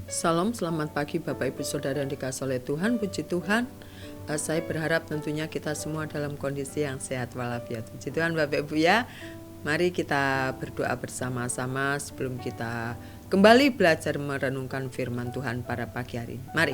Salam, selamat pagi Bapak Ibu Saudara yang dikasihi oleh Tuhan, puji Tuhan. Saya berharap tentunya kita semua dalam kondisi yang sehat walafiat. Puji Tuhan Bapak Ibu ya. Mari kita berdoa bersama-sama sebelum kita kembali belajar merenungkan firman Tuhan pada pagi hari ini. Mari.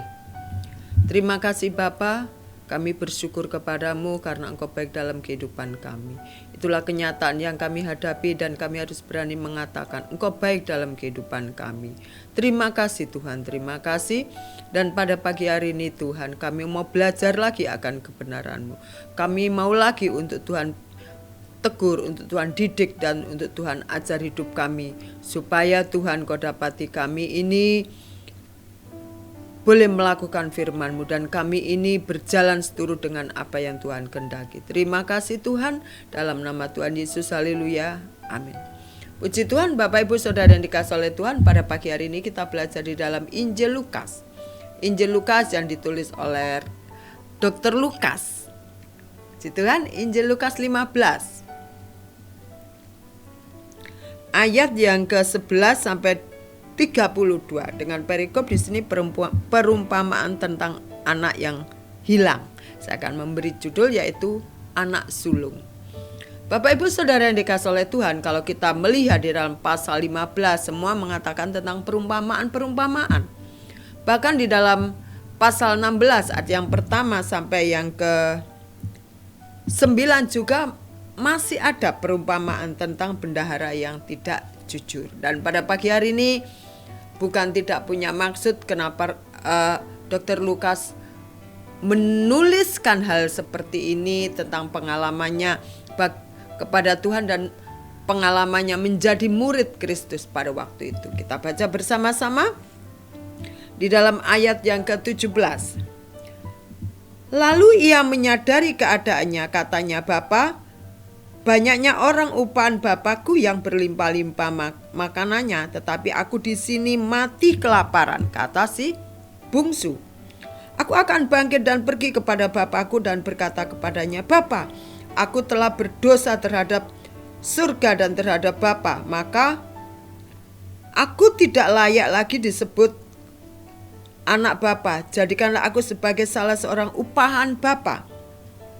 Terima kasih Bapa, kami bersyukur kepadamu karena Engkau baik dalam kehidupan kami. Itulah kenyataan yang kami hadapi dan kami harus berani mengatakan Engkau baik dalam kehidupan kami. Terima kasih Tuhan, terima kasih. Dan pada pagi hari ini Tuhan, kami mau belajar lagi akan kebenaran-Mu. Kami mau lagi untuk Tuhan tegur, untuk Tuhan didik, dan untuk Tuhan ajar hidup kami. Supaya Tuhan Kau dapati kami ini boleh melakukan firman-Mu dan kami ini berjalan seturut dengan apa yang Tuhan kehendaki. Terima kasih Tuhan, dalam nama Tuhan Yesus, haleluya, amin. Puji Tuhan Bapak Ibu Saudara yang dikasihi oleh Tuhan, pada pagi hari ini kita belajar di dalam Injil Lukas. Injil Lukas yang ditulis oleh Dr. Lukas. Puji Tuhan, Injil Lukas 15. Ayat yang ke-11 sampai 32 dengan perikop di sini perumpamaan tentang anak yang hilang. Saya akan memberi judul yaitu anak sulung. Bapak Ibu Saudara yang dikasihi oleh Tuhan, kalau kita melihat di dalam pasal 15 semua mengatakan tentang perumpamaan-perumpamaan. Bahkan di dalam pasal 16 ayat yang pertama sampai yang ke-9 juga masih ada perumpamaan tentang bendahara yang tidak jujur. Dan pada pagi hari ini bukan tidak punya maksud kenapa Dr. Lukas menuliskan hal seperti ini tentang pengalamannya kepada Tuhan dan pengalamannya menjadi murid Kristus pada waktu itu. Kita baca bersama-sama di dalam ayat yang ke-17. Lalu ia menyadari keadaannya, katanya, "Bapa, banyaknya orang upahan Bapakku yang berlimpah-limpah makanannya, tetapi aku di sini mati kelaparan," kata si bungsu. "Aku akan bangkit dan pergi kepada Bapakku dan berkata kepadanya, Bapa, aku telah berdosa terhadap surga dan terhadap Bapa, maka aku tidak layak lagi disebut anak Bapa. Jadikanlah aku sebagai salah seorang upahan Bapa."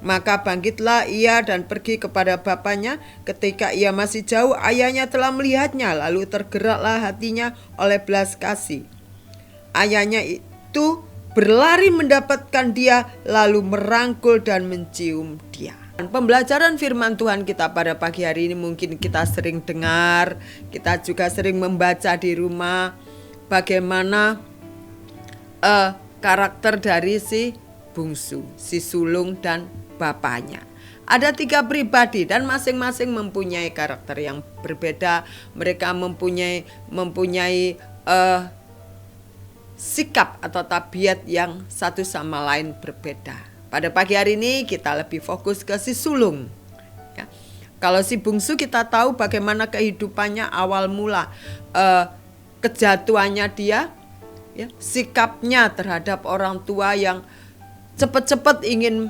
Maka bangkitlah ia dan pergi kepada bapaknya. Ketika ia masih jauh, ayahnya telah melihatnya, lalu tergeraklah hatinya oleh belas kasih. Ayahnya itu berlari mendapatkan dia, lalu merangkul dan mencium dia. Pembelajaran firman Tuhan kita pada pagi hari ini mungkin kita sering dengar, kita juga sering membaca di rumah bagaimana karakter dari si bungsu, si sulung dan bapaknya. Ada 3 pribadi dan masing-masing mempunyai karakter yang berbeda. Mereka mempunyai sikap atau tabiat yang satu sama lain berbeda. Pada pagi hari ini kita lebih fokus ke si sulung. Ya. Kalau si bungsu kita tahu bagaimana kehidupannya awal mula, kejatuhannya dia, ya, sikapnya terhadap orang tua yang cepat-cepat ingin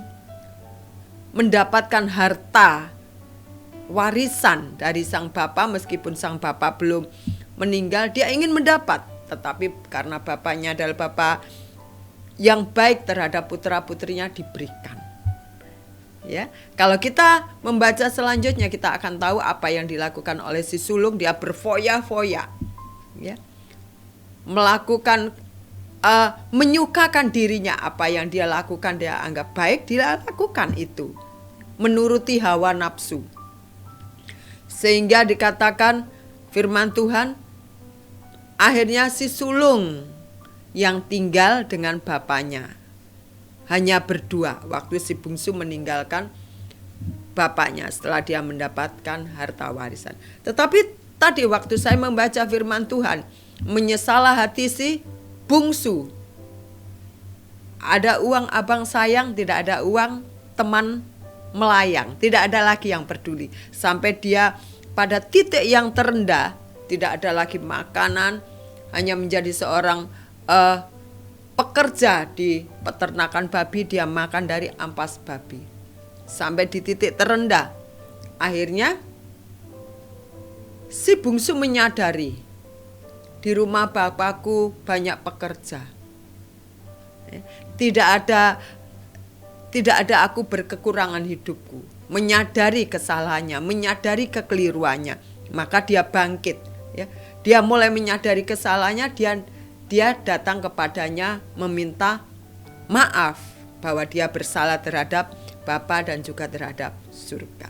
mendapatkan harta warisan dari sang bapa, meskipun sang bapa belum meninggal, dia ingin mendapat. Tetapi karena bapaknya adalah bapa yang baik terhadap putra-putrinya, diberikan. Ya, kalau kita membaca selanjutnya kita akan tahu apa yang dilakukan oleh si sulung. Dia berfoya-foya, ya, melakukan menyukakan dirinya, apa yang dia lakukan dia anggap baik, dia lakukan itu, menuruti hawa nafsu. Sehingga dikatakan firman Tuhan, akhirnya si sulung yang tinggal dengan bapaknya hanya berdua waktu si bungsu meninggalkan bapaknya setelah dia mendapatkan harta warisan. Tetapi tadi waktu saya membaca firman Tuhan, menyesalah hati si bungsu. Ada uang abang sayang, tidak ada uang teman melayang, tidak ada lagi yang peduli. Sampai dia pada titik yang terendah, tidak ada lagi makanan, hanya menjadi seorang pekerja di peternakan babi, dia makan dari ampas babi. Sampai di titik terendah, akhirnya si bungsu menyadari di rumah bapakku banyak pekerja. Tidak ada aku berkekurangan hidupku. Menyadari kesalahannya, menyadari kekeliruannya, maka dia bangkit. Ya. Dia mulai menyadari kesalahannya, dia datang kepadanya meminta maaf bahwa dia bersalah terhadap Bapa dan juga terhadap surga.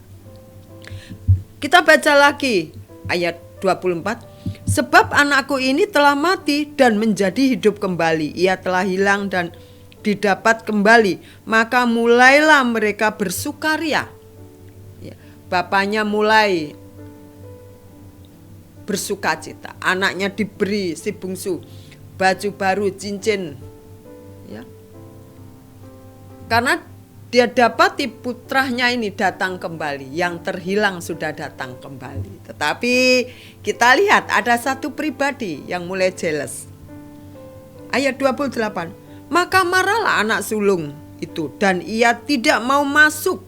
Kita baca lagi ayat 24. Sebab anakku ini telah mati dan menjadi hidup kembali. Ia telah hilang dan didapat kembali. Maka mulailah mereka bersukaria. Ya, bapaknya mulai bersukacita. Anaknya diberi, si bungsu, baju baru, cincin. Ya. Karena dia dapati putranya ini datang kembali. Yang terhilang sudah datang kembali. Tetapi kita lihat ada satu pribadi yang mulai jealous. Ayat 28. Maka marahlah anak sulung itu dan ia tidak mau masuk.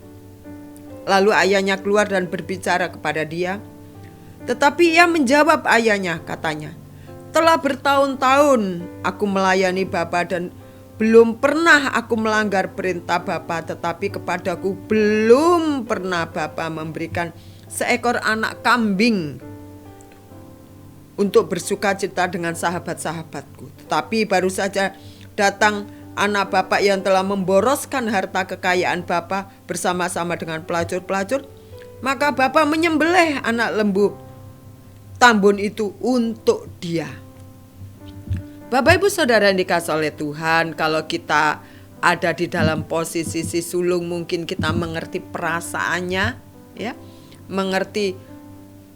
Lalu ayahnya keluar dan berbicara kepada dia. Tetapi ia menjawab ayahnya, katanya, telah bertahun-tahun aku melayani Bapa dan belum pernah aku melanggar perintah Bapa, tetapi kepadaku belum pernah Bapa memberikan seekor anak kambing untuk bersukacita dengan sahabat-sahabatku. Tetapi baru saja datang anak Bapa yang telah memboroskan harta kekayaan Bapa bersama-sama dengan pelacur-pelacur. Maka Bapa menyembelih anak lembu tambun itu untuk dia. Bapak Ibu Saudara yang dikasihi oleh Tuhan, kalau kita ada di dalam posisi si sulung, mungkin kita mengerti perasaannya, ya, mengerti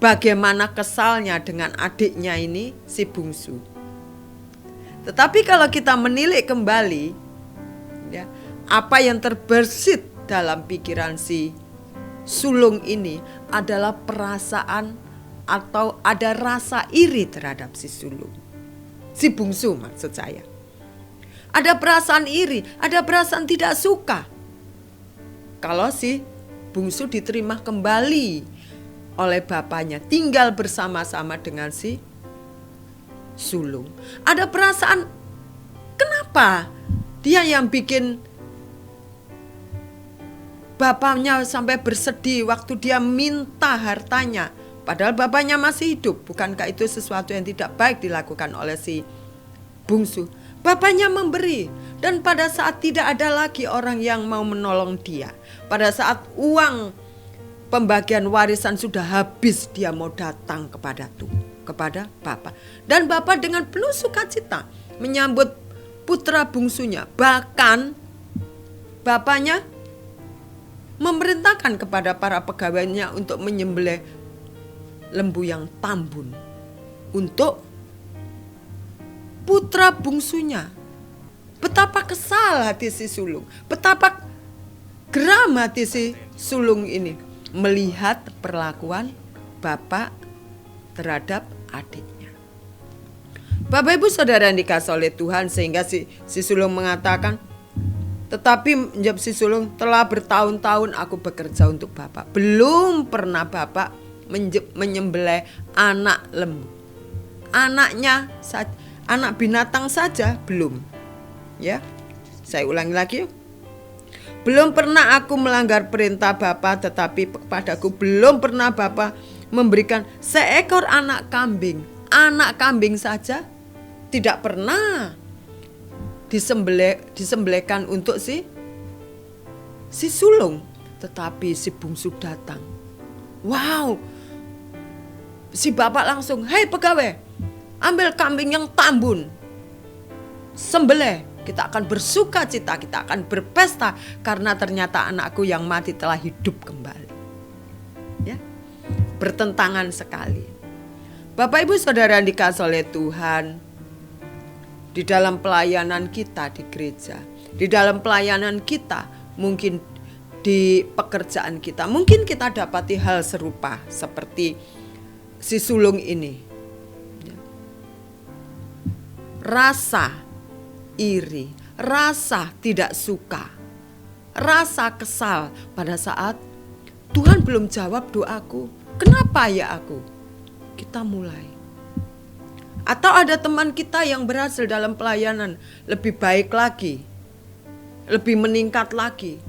bagaimana kesalnya dengan adiknya ini, si bungsu. Tetapi kalau kita menilik kembali, ya, apa yang terbersit dalam pikiran si sulung ini adalah perasaan atau ada rasa iri terhadap si sulung. Si bungsu maksud saya. Ada perasaan iri, ada perasaan tidak suka. Kalau si bungsu diterima kembali oleh bapaknya, tinggal bersama-sama dengan si sulung. Ada perasaan, kenapa dia yang bikin bapaknya sampai bersedih waktu dia minta hartanya. Padahal bapaknya masih hidup. Bukankah itu sesuatu yang tidak baik dilakukan oleh si bungsu? Bapaknya memberi. Dan pada saat tidak ada lagi orang yang mau menolong dia, pada saat uang pembagian warisan sudah habis, dia mau datang kepada Bapak. Dan Bapak dengan penuh sukacita menyambut putra bungsunya. Bahkan bapaknya memerintahkan kepada para pegawainya untuk menyembelih lembu yang tambun untuk putra bungsunya. Betapa kesal hati si sulung, betapa geram hati si sulung ini melihat perlakuan bapak terhadap adiknya. Bapak Ibu Saudara yang dikasihi oleh Tuhan, sehingga si sulung mengatakan, tetapi menjawab si sulung, telah bertahun-tahun aku bekerja untuk Bapak, belum pernah Bapak menyembelih anak lembu. Anak binatang saja belum. Ya. Saya ulangi lagi. Belum pernah aku melanggar perintah Bapa, tetapi kepadaku belum pernah Bapa memberikan seekor anak kambing. Anak kambing saja tidak pernah disembelihkan untuk si sulung. Tetapi si bungsu datang. Wow. Si bapak langsung, hei pegawai, ambil kambing yang tambun, sembelih, kita akan bersuka cita, kita akan berpesta, karena ternyata anakku yang mati telah hidup kembali. Ya, bertentangan sekali. Bapak Ibu Saudara yang dikasihi oleh Tuhan, di dalam pelayanan kita di gereja, di dalam pelayanan kita, mungkin di pekerjaan kita, mungkin kita dapati hal serupa seperti si sulung ini. Rasa iri, rasa tidak suka, rasa kesal pada saat Tuhan belum jawab doaku. Kenapa ya aku? Kita mulai. Atau ada teman kita yang berhasil dalam pelayanan lebih baik lagi, lebih meningkat lagi.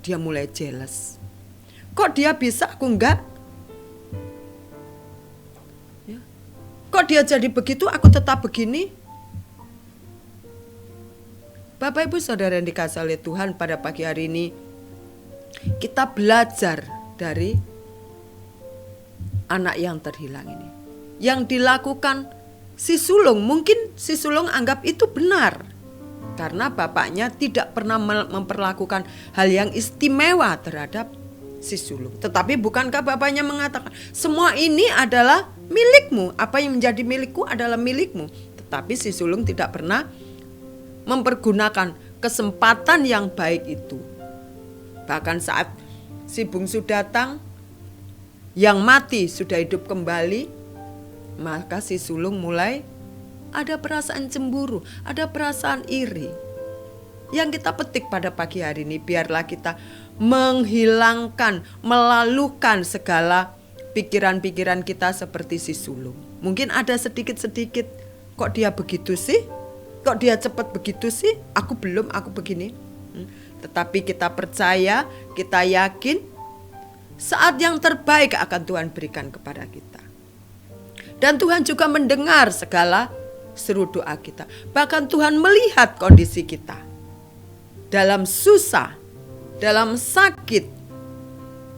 Dia mulai jealous. Kok dia bisa, aku enggak? Ya. Kok dia jadi begitu, aku tetap begini? Bapak Ibu Saudara yang dikasihi oleh Tuhan, pada pagi hari ini kita belajar dari anak yang terhilang ini. Yang dilakukan si sulung, mungkin si sulung anggap itu benar karena bapaknya tidak pernah memperlakukan hal yang istimewa terhadap si sulung. Tetapi bukankah bapaknya mengatakan, semua ini adalah milikmu, apa yang menjadi milikku adalah milikmu. Tetapi si sulung tidak pernah mempergunakan kesempatan yang baik itu. Bahkan saat si bungsu datang, yang mati sudah hidup kembali, maka si sulung mulai ada perasaan cemburu, ada perasaan iri. Yang kita petik pada pagi hari ini, biarlah kita menghilangkan, melalukan segala pikiran-pikiran kita seperti si sulung. Mungkin ada sedikit-sedikit, kok dia begitu sih? Kok dia cepat begitu sih? Aku belum, aku begini. Tetapi kita percaya, kita yakin saat yang terbaik akan Tuhan berikan kepada kita. Dan Tuhan juga mendengar segala seru doa kita. Bahkan Tuhan melihat kondisi kita. Dalam susah, dalam sakit,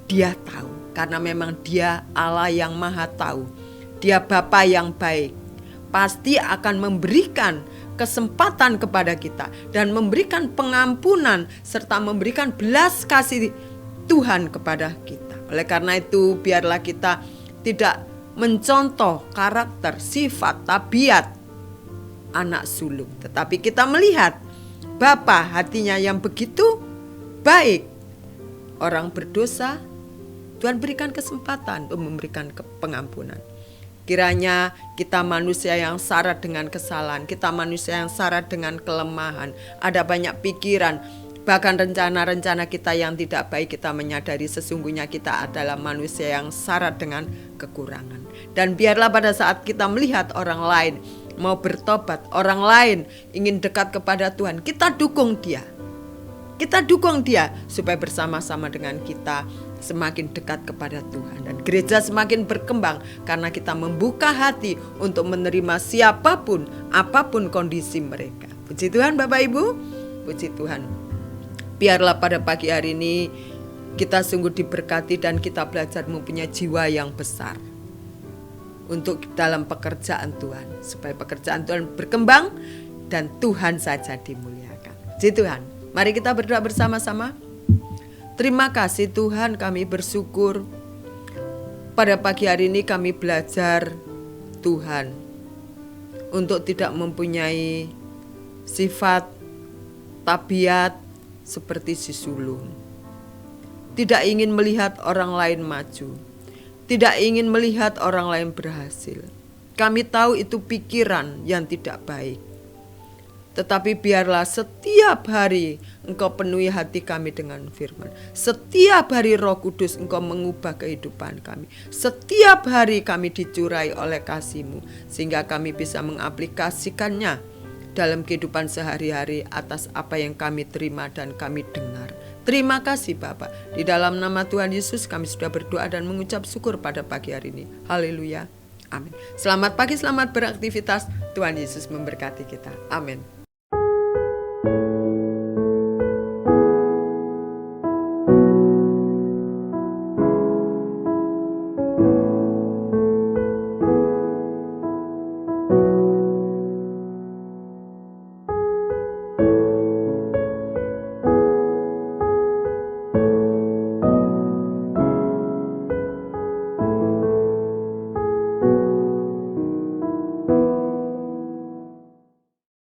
Dia tahu. Karena memang Dia Allah yang maha tahu. Dia Bapa yang baik. Pasti akan memberikan kesempatan kepada kita. Dan memberikan pengampunan serta memberikan belas kasih Tuhan kepada kita. Oleh karena itu biarlah kita tidak mencontoh karakter, sifat, tabiat anak sulung. Tetapi kita melihat Bapa hatinya yang begitu baik. Orang berdosa, Tuhan berikan kesempatan untuk memberikan pengampunan. Kiranya kita manusia yang syarat dengan kesalahan, kita manusia yang syarat dengan kelemahan. Ada banyak pikiran, bahkan rencana-rencana kita yang tidak baik, kita menyadari sesungguhnya kita adalah manusia yang syarat dengan kekurangan. Dan biarlah pada saat kita melihat orang lain mau bertobat, orang lain ingin dekat kepada Tuhan, kita dukung dia. Kita dukung dia supaya bersama-sama dengan kita semakin dekat kepada Tuhan. Dan gereja semakin berkembang karena kita membuka hati untuk menerima siapapun, apapun kondisi mereka. Puji Tuhan Bapak Ibu, puji Tuhan. Biarlah pada pagi hari ini kita sungguh diberkati dan kita belajar mempunyai jiwa yang besar untuk dalam pekerjaan Tuhan, supaya pekerjaan Tuhan berkembang dan Tuhan saja dimuliakan. Puji Tuhan. Mari kita berdoa bersama-sama. Terima kasih Tuhan, kami bersyukur pada pagi hari ini kami belajar Tuhan untuk tidak mempunyai sifat, tabiat seperti si sulung. Tidak ingin melihat orang lain maju. Tidak ingin melihat orang lain berhasil. Kami tahu itu pikiran yang tidak baik. Tetapi biarlah setiap hari Engkau penuhi hati kami dengan firman. Setiap hari Roh Kudus Engkau mengubah kehidupan kami. Setiap hari kami dicurai oleh kasih-Mu, sehingga kami bisa mengaplikasikannya dalam kehidupan sehari-hari atas apa yang kami terima dan kami dengar. Terima kasih Bapa. Di dalam nama Tuhan Yesus kami sudah berdoa dan mengucap syukur pada pagi hari ini. Haleluya. Amin. Selamat pagi, selamat beraktivitas. Tuhan Yesus memberkati kita. Amin.